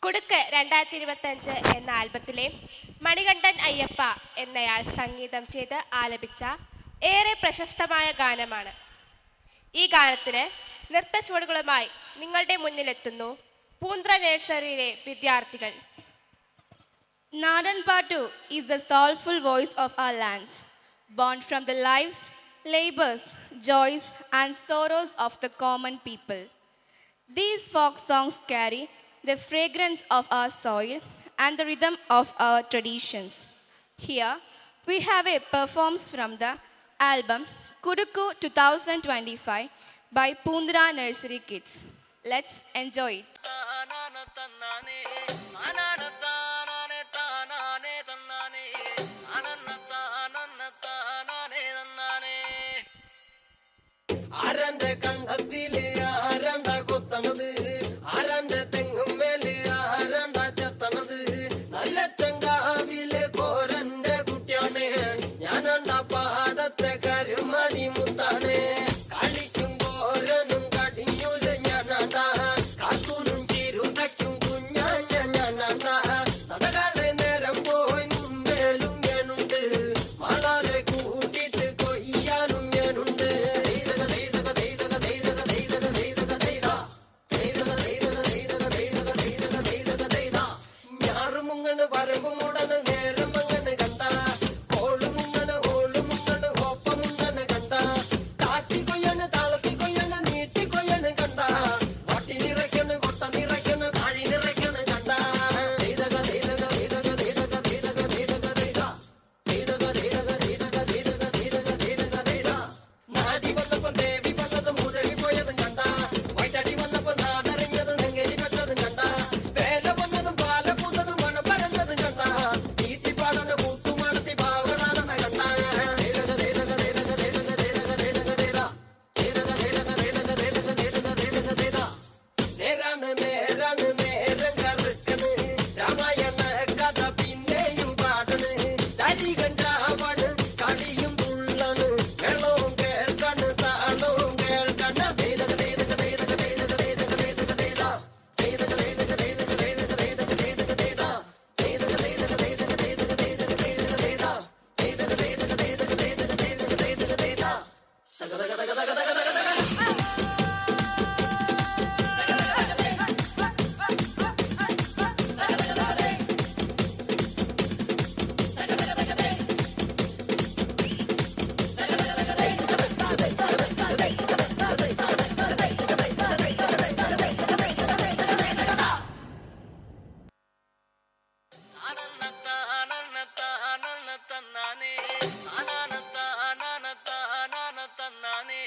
കുടുക്ക് 2025 എന്ന ആൽബത്തിലെ മണികണ്ഠൻ അയ്യപ്പ എന്നയാൾ സംഗീതം ചെയ്ത് ആലപിച്ച ഏറെ പ്രശസ്തമായ ഗാനമാണ്. ഈ ഗാനത്തിന് നൃത്തച്ചുവടുകളുമായി നിങ്ങളുടെ മുന്നിലെത്തുന്നു പൂന്ത്ര നഴ്സറിയിലെ വിദ്യാർത്ഥികൾ. Nadan Patu is the soulful voice of our land, born from the lives, labors, joys, and sorrows of the common people. These folk songs carry the fragrance of our soil and the rhythm of our traditions. Here, we have a performance from the album Kudukku 2025 by Pundra Nursery Kids. Let's enjoy it. ആരന്റെ കണ്ടത്തില് ആരണ്ട കൊത്തണത്, ആരന്റെ തെങ്ങും മേല് ആരണ്ട ചെത്തണത്, നല്ല ചങ്കാവിലെ കോരന്റെ കുട്ടിയാണ് ഞാനണ്ട പാടത്തെ കരുമണി മുത്താണ്. കളിക്കും കോരനും കടിയൂല് ഞാനണ്ട, കാക്കൂനും ചിരുതയ്ക്കും കുഞ്ഞാഞ്ഞ ഞാനണ്ട. നടകാടെ നേരം പോയി മുമ്പേലും ഞാനുണ്ട്, വളരെ കൂട്ടിട്ട് കൊയ്യാനും ഞാനുണ്ട്. മുങ്ങണ് വരമ്പ് മുടണ് നേരം മങ്ങണ് കണ്ട, ഓള് മുങ്ങണ് ഓള് മുങ്ങണ് ഒപ്പം മുങ്ങണ് കണ്ട, താത്തി കൊയ്യണ് താളത്തി കൊയ്യണ് നീട്ടി കൊയ്യണ് കണ്ട, വട്ടി നിറയ്ക്കണ് കൊട്ട നിറയ്ക്കണ് കാഴി നിറയ്ക്കണ് കണ്ട. നാടി വന്നപ്പോ ദേവി വന്നതും മുതലി പോയതും കണ്ട, വൈറ്റടി വന്നപ്പോ നാടറിഞ്ഞതും നെങ്കേരി കണ്ടതും കണ്ട, വേല വന്നതും പാല പൂത്തതും മണ പരന്നതും കണ്ട, നീട്ടിപ്പാടന കൂത്തുമണത്തി പാവണാണെന്ന കണ്ട. നേരാണ് നേരാണ് നേരം കറുക്കണ്, രാമായണ കഥ പിന്നെയും പാടണ്, തരി കഞ്ചാവാണ് കളിയും തുള്ളണ്, വെള്ളവും കേൾക്കണ് താളവും കേൾക്കണ്. തന്നാനേ